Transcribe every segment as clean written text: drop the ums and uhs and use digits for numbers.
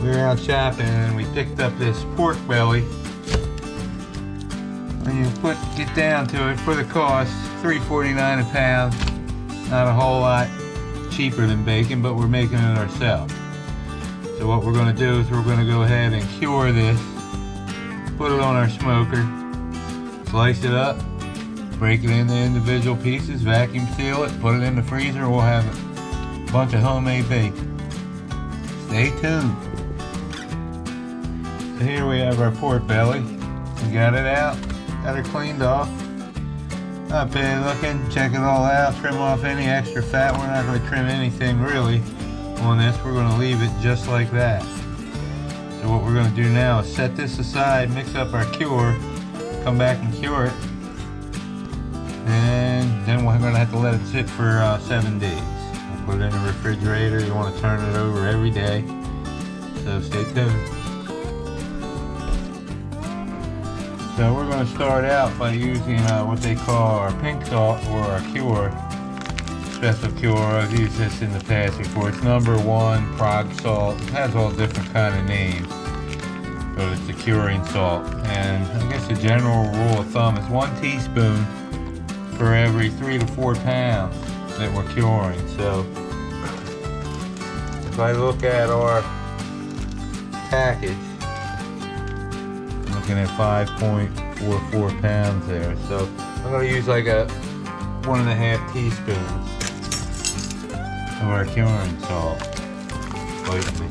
We were out shopping and we picked up this pork belly. When you get down to it, for the cost, $3.49 a pound. Not a whole lot cheaper than bacon, but we're making it ourselves. So what we're going to do is we're going to go ahead and cure this, put it on our smoker, slice it up, break it into individual pieces, vacuum seal it, put it in the freezer. We'll have a bunch of homemade bacon. Stay tuned. So here we have our pork belly. We got it out, got her cleaned off. Not bad looking. Check it all out. Trim off any extra fat. We're not going to trim anything really on this. We're going to leave it just like that. So what we're going to do now is set this aside, mix up our cure, come back and cure it, and then we're going to have to let it sit for 7 days. We'll put it in the refrigerator. You want to turn it over every day. So stay tuned. So we're going to start out by using what they call our pink salt, or our cure, special cure. I've used this in the past before. It's #1 prog salt. It has all different kind of names, but it's a curing salt. And I guess the general rule of thumb is 1 teaspoon for every 3 to 4 pounds that we're curing. So if I look at our package, looking at 5.44 pounds there. So I'm going to use like a 1.5 teaspoons of our curing salt. Lightly.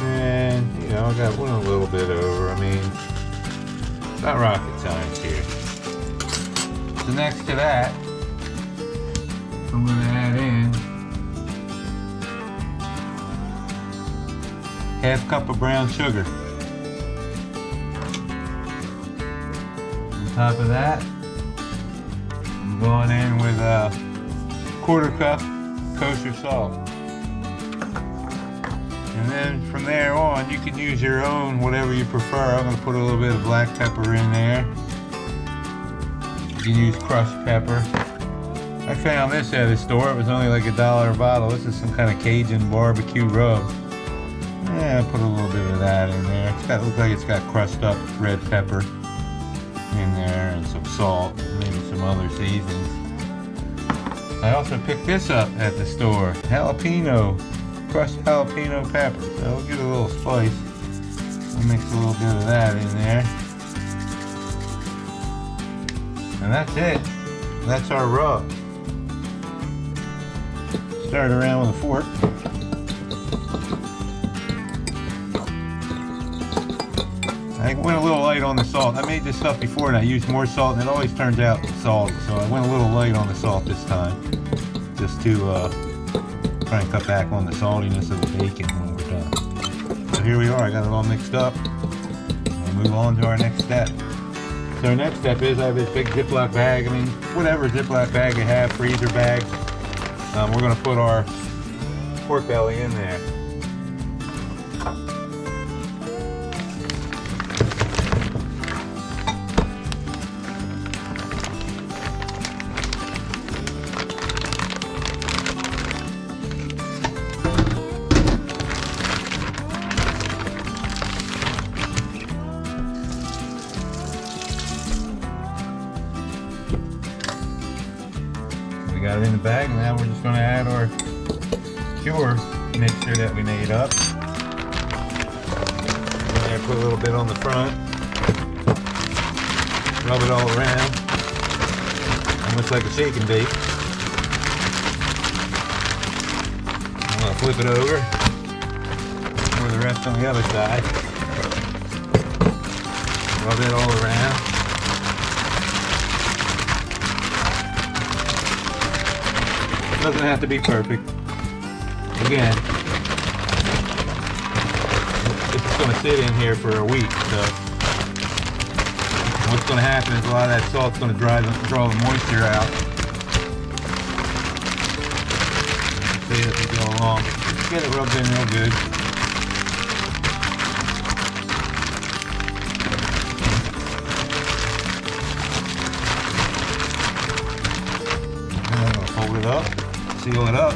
And you know, I got one a little bit over. I mean, not rocket science here. So next to that, I'm going to add in ½ cup of brown sugar. On top of that, I'm going in with a ¼ cup kosher salt. And then from there on, you can use your own, whatever you prefer. I'm going to put a little bit of black pepper in there. You can use crushed pepper. I found this at a store. It was only like $1 a bottle. This is some kind of Cajun barbecue rub. Yeah, put a little bit of that in there. Looks like it's got crushed up red pepper in there, and some salt, maybe some other seasonings. I also picked this up at the store. Jalapeno, crushed jalapeno pepper. So I'll give it a little spice. I'll mix a little bit of that in there. And that's it. That's our rub. Start around with a fork. I went a little light on the salt. I made this stuff before and I used more salt, and it always turns out salty. So I went a little light on the salt this time, just to try and cut back on the saltiness of the bacon when we're done. So here we are. I got it all mixed up. We'll move on to our next step. So our next step is I have this big Ziploc bag. I mean, whatever Ziploc bag you have, freezer bag. We're going to put our pork belly in there. We got it in the bag, and now we're just going to add our cure mixture that we made up. And put a little bit on the front. Rub it all around. Almost like a shake and bake. I'm going to flip it over. Pour the rest on the other side. Rub it all around. Doesn't have to be perfect. Again, it's going to sit in here for a week, so what's going to happen is a lot of that salt's going to draw the moisture out. See as we go along. Get it rubbed in real good. seal it up.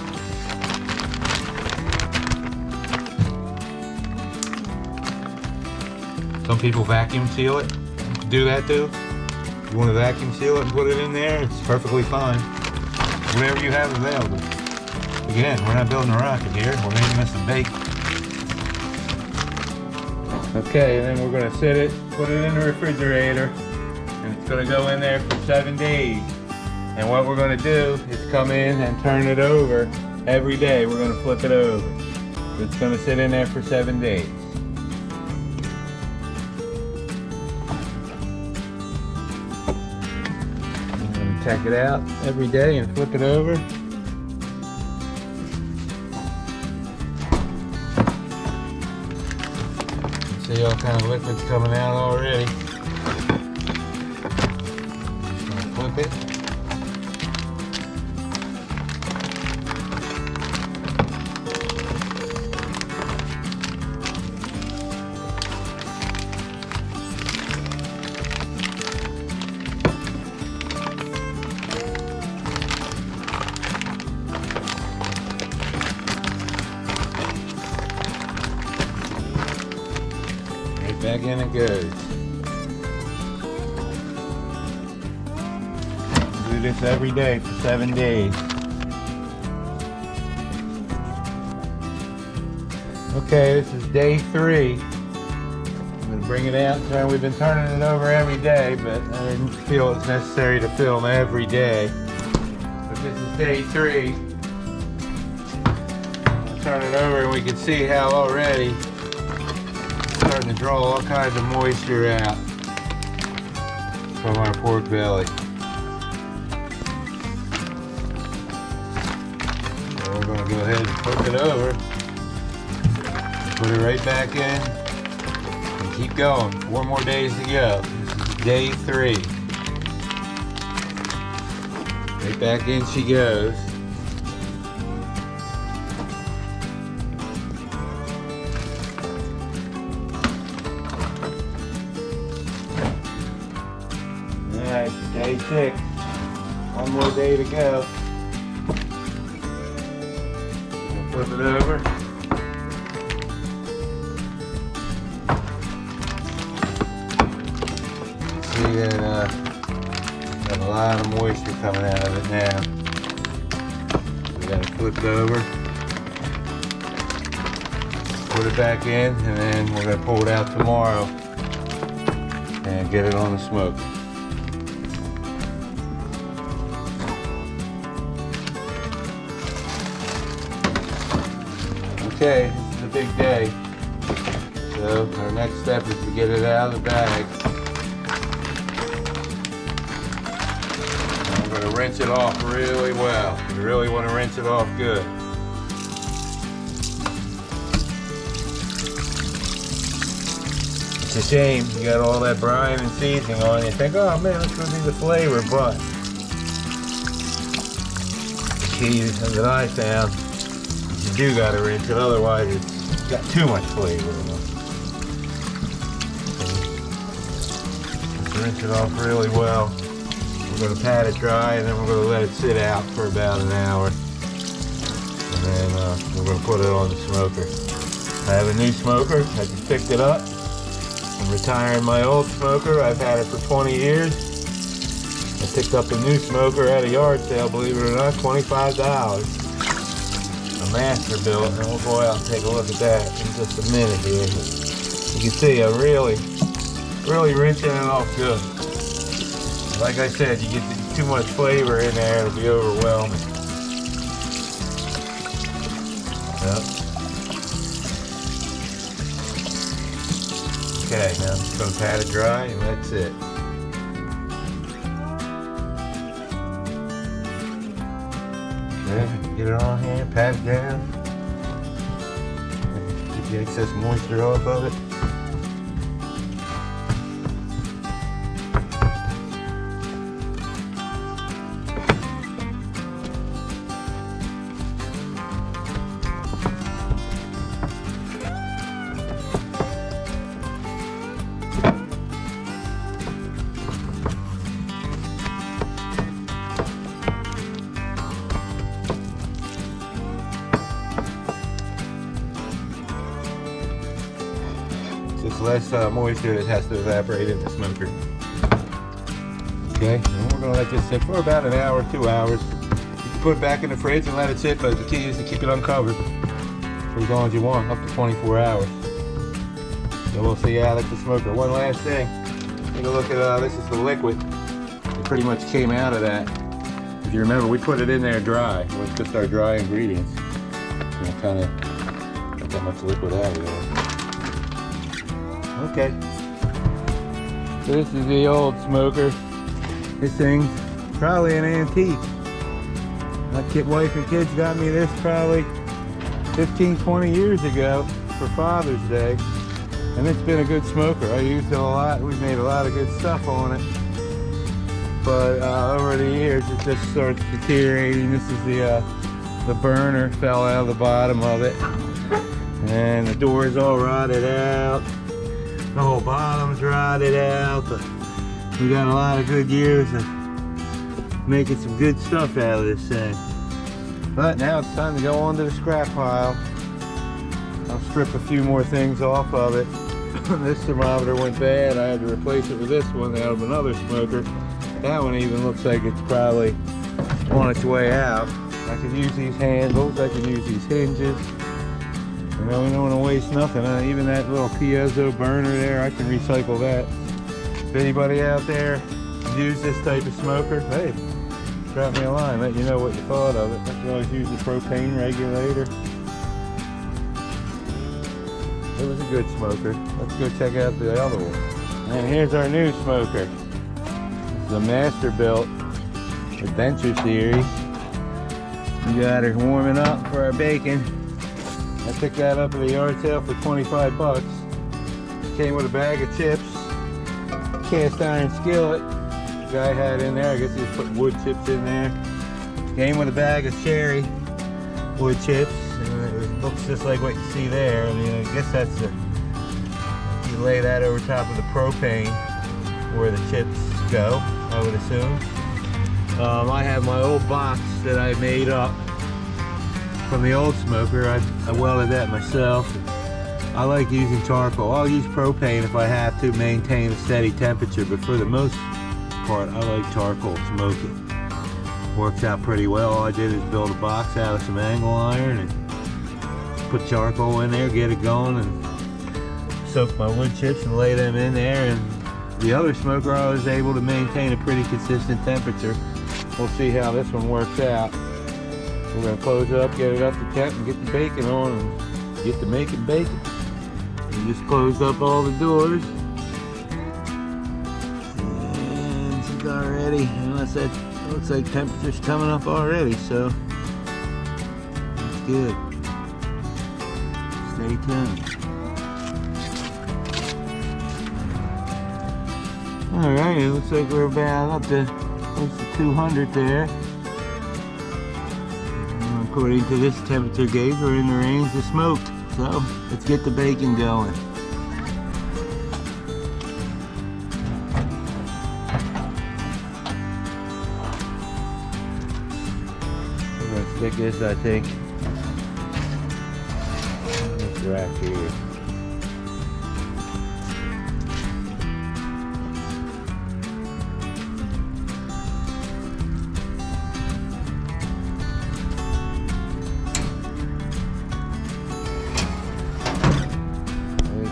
Some people vacuum seal it. You can do that too. If you want to vacuum seal it and put it in there, it's perfectly fine. Whatever you have available. Again, we're not building a rocket here. We're making us a bake. Okay, and then we're going to set it, put it in the refrigerator, and it's going to go in there for 7 days. And what we're going to do is come in and turn it over every day. We're going to flip it over. It's going to sit in there for 7 days. I'm going to check it out every day and flip it over. See all kind of liquids coming out already. Just gonna flip it. Back in it goes. Do this every day for 7 days. Okay, this is day 3. I'm going to bring it out. So we've been turning it over every day, but I didn't feel it's necessary to film every day. But this is day 3. I'll turn it over and we can see how already starting to draw all kinds of moisture out from our pork belly. So we're going to go ahead and flip it over, put it right back in, and keep going. 4 more days to go. This is day 3. Right back in she goes. Alright, day 6. 1 more day to go. Flip it over. See that got a lot of moisture coming out of it now. We got it flipped over. Put it back in, and then we're going to pull it out tomorrow and get it on the smoke. Okay, this is a big day. So our next step is to get it out of the bag. And I'm going to rinse it off really well. You really want to rinse it off good. It's a shame you got all that brine and seasoning on. You think, oh man, that's going to be the flavor, but the key that I found, you do gotta rinse it, otherwise it's got too much flavor in it. Just rinse it off really well. We're gonna pat it dry, and then we're gonna let it sit out for about an hour. And then we're gonna put it on the smoker. I have a new smoker. I just picked it up. I'm retiring my old smoker. I've had it for 20 years. I picked up a new smoker at a yard sale, believe it or not, $25. Master built, and we'll go out and take a look at that in just a minute here. You can see I'm really rinsing it off good. Like I said, you get too much flavor in there, it'll be overwhelming. Yep. Okay, now I'm just going to pat it dry, and that's it. Get it on here, pat it down. Get the excess moisture off of it. It's less moisture that has to evaporate in the smoker. Okay, and we're gonna let this sit for about an hour, 2 hours. You can put it back in the fridge and let it sit, but the key is to keep it uncovered for as long as you want, up to 24 hours. So we'll see how that's the smoker. One last thing, take a look at this is the liquid. It pretty much came out of that. If you remember, we put it in there dry. It was just our dry ingredients. And it kind of got that much liquid out of there. Okay. So this is the old smoker. This thing's probably an antique. My wife and kids got me this probably 15, 20 years ago for Father's Day. And it's been a good smoker. I used it a lot. We've made a lot of good stuff on it. But over the years, it just starts deteriorating. This is the burner fell out of the bottom of it. And the door's all rotted out. The whole bottom's rotted out. But we got a lot of good years of making some good stuff out of this thing. But now it's time to go on to the scrap pile. I'll strip a few more things off of it. This thermometer went bad. I had to replace it with this one out of another smoker. That one even looks like it's probably on its way out. I could use these handles. I could use these hinges. You know, we don't want to waste nothing. Even that little piezo burner there, I can recycle that. If anybody out there use this type of smoker, hey, drop me a line. Let you know what you thought of it. I can always use the propane regulator. It was a good smoker. Let's go check out the other one. And here's our new smoker. This is a Masterbuilt Adventure Series. We got her warming up for our bacon. I picked that up at a yard sale for 25 bucks. Came with a bag of chips, cast iron skillet. The guy had in there, I guess he was putting wood chips in there. Came with a bag of cherry wood chips. It looks just like what you see there. I mean, I guess that's you lay that over top of the propane where the chips go, I would assume. I have my old box that I made up from the old smoker. I welded that myself. I like using charcoal. I'll use propane if I have to maintain a steady temperature, but for the most part, I like charcoal smoking. Works out pretty well. All I did is build a box out of some angle iron and put charcoal in there, get it going, and soak my wood chips and lay them in there. And the other smoker, I was able to maintain a pretty consistent temperature. We'll see how this one works out. We're going to close it up, get it up to temp, and get the bacon on, and get to making bacon. We just closed up all the doors. And it's already, unless that looks like temperature's coming up already, so that's good. Stay tuned. Alright, it looks like we're about up to close to 200 there. And according to this temperature gauge, we're in the range of smoke. So let's get the bacon going. We're going to stick this, I think, this rack here.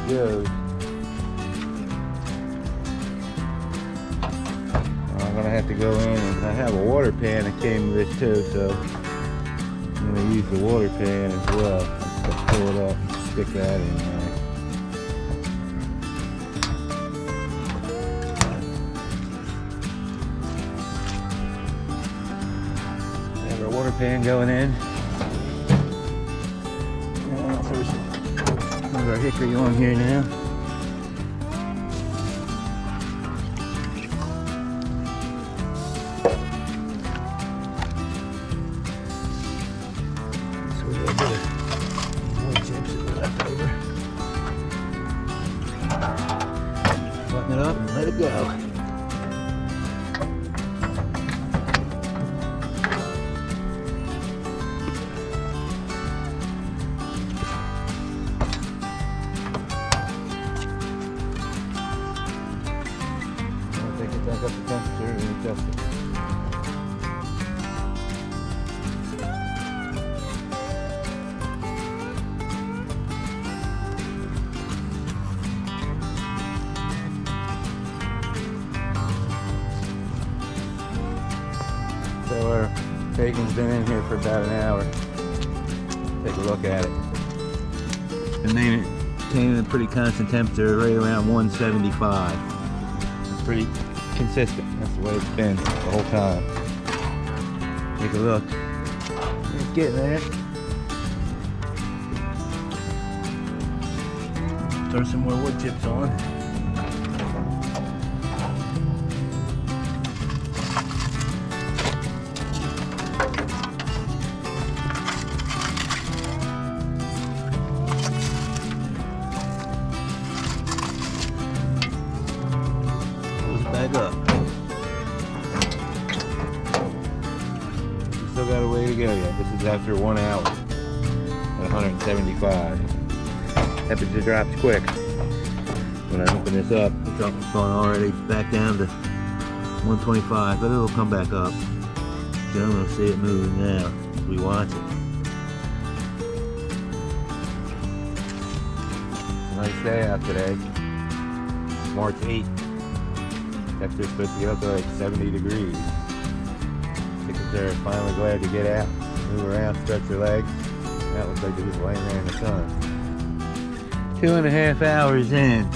Goes. I'm gonna have to go in, and I have a water pan that came with this too, so I'm gonna use the water pan as well. Just pull it up and stick that in there. Have our water pan going in. Our hickory on here now. So we're going to get more chips that are left over. Button it up and let it go. crank up the temperature and adjust it. So our bacon's been in here for about an hour. Take a look at it. And maintaining a pretty constant temperature, right around 175. It's pretty consistent. That's the way it's been the whole time. Take a look. It's getting there. Throw some more wood chips on. Back up. We still got a way to go yet. This is after 1 hour at 175. Temperature drops quick. When I open this up, it's gone already back down to 125, but it'll come back up. So I'm going to see it moving now as we watch it. It's a nice day out today. March 8th. Temperature's supposed to get up to like 70 degrees. Chickens are finally glad to get out, move around, stretch their legs. That looks like they're just laying there in the sun. 2.5 hours in.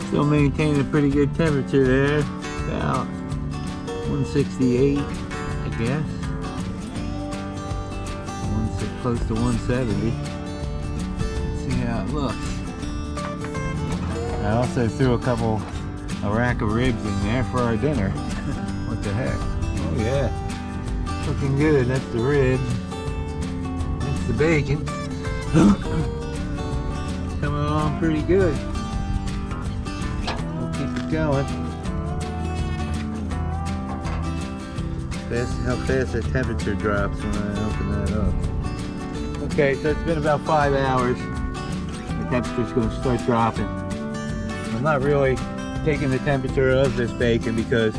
Still maintaining a pretty good temperature there. About 168, I guess. Close to 170. Let's see how it looks. I also threw a rack of ribs in there for our dinner. What the heck? Oh yeah. Looking good. That's the ribs. That's the bacon. Coming along pretty good. We'll keep it going. How fast the temperature drops when I open that up. Okay, so it's been about 5 hours. The temperature's going to start dropping. I'm not really taking the temperature of this bacon because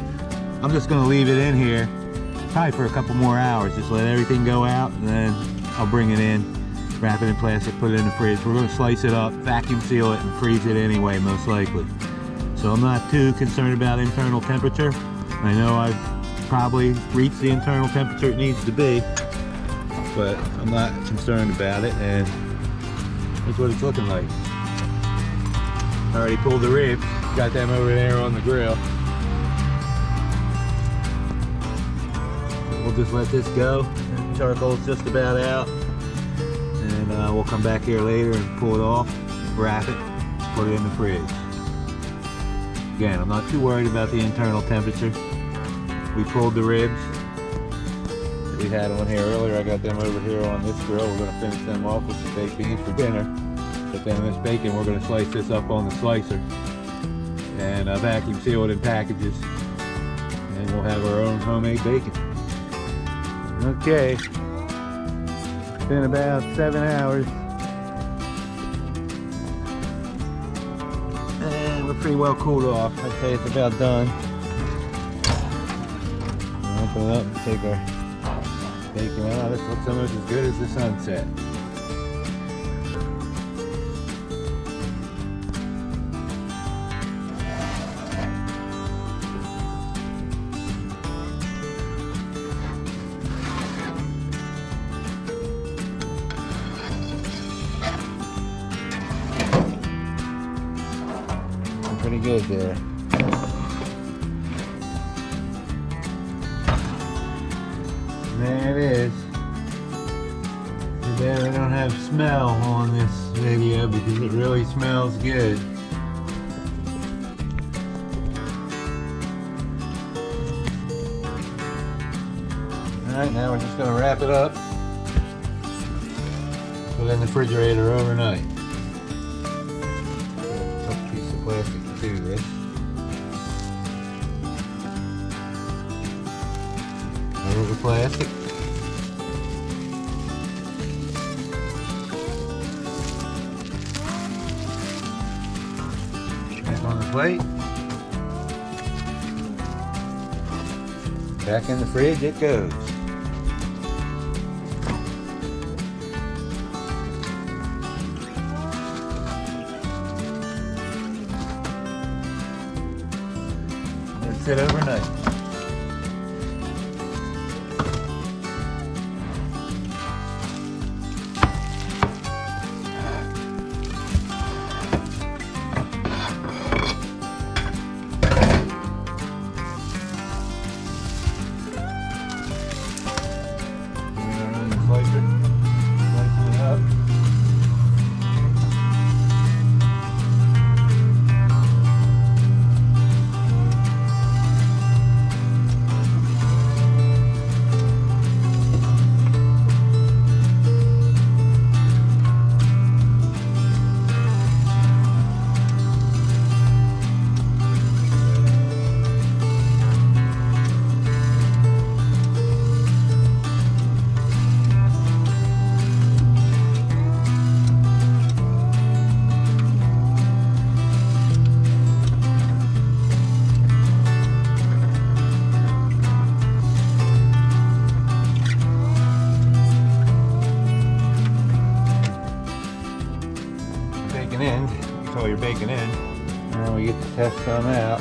I'm just going to leave it in here probably for a couple more hours. Just let everything go out and then I'll bring it in, wrap it in plastic, put it in the fridge. We're going to slice it up, vacuum seal it, and freeze it anyway, most likely. So I'm not too concerned about internal temperature. I know I've probably reached the internal temperature it needs to be, but I'm not concerned about it, and that's what it's looking like. I already pulled the ribs. Got them over there on the grill. So we'll just let this go. Charcoal's just about out. And we'll come back here later and pull it off, wrap it, put it in the fridge. Again, I'm not too worried about the internal temperature. We pulled the ribs that we had on here earlier. I got them over here on this grill. We're going to finish them off with some baked beans for dinner. But then this bacon, we're going to slice this up on the slicer and vacuum seal it in packages, and we'll have our own homemade bacon. Okay, it's been about 7 hours, and we're pretty well cooled off. I'd say it's about done. We'll open it up and take our bacon out. This looks almost as good as the sunset. Pretty good there. There it is. Too bad I don't have smell on this video because it really smells good. Alright, now we're just going to wrap it up. Put it in the refrigerator overnight. Tough piece of plastic to do this. Over the plastic. Back on the plate. Back in the fridge it goes. Let it sit overnight. In, that's all you're baking in. And then we get to test some out.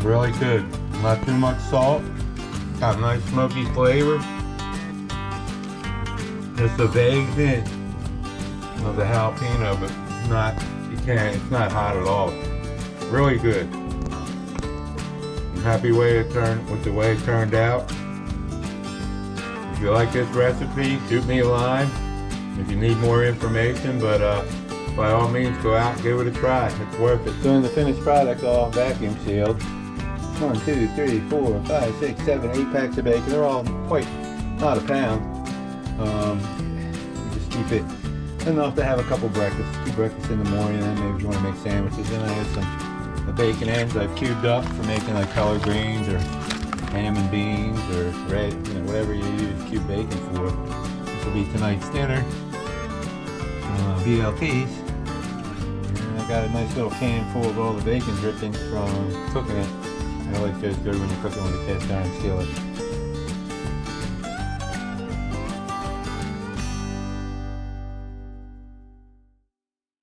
Really good. Not too much salt. Got a nice smoky flavor. Just a vague hint of the jalapeno, but it's not hot at all. Really good. I'm happy with the way it turned out. If you like this recipe, shoot me a line if you need more information, but by all means go out and give it a try. It's worth it. Doing the finished product all vacuum sealed. 1, 2, 3, 4, 5, 6, 7, 8 packs of bacon. They're all not a pound. You just keep it enough to have a couple breakfasts. 2 breakfasts in the morning, and maybe if you want to make sandwiches. Then I have the bacon ends I've cubed up for making like collard greens or ham and beans or red, whatever you use cubed bacon for. This will be tonight's dinner. BLTs. And I got a nice little can full of all the bacon drippings from cooking it. It always goes good when you're cooking with a cast iron skillet.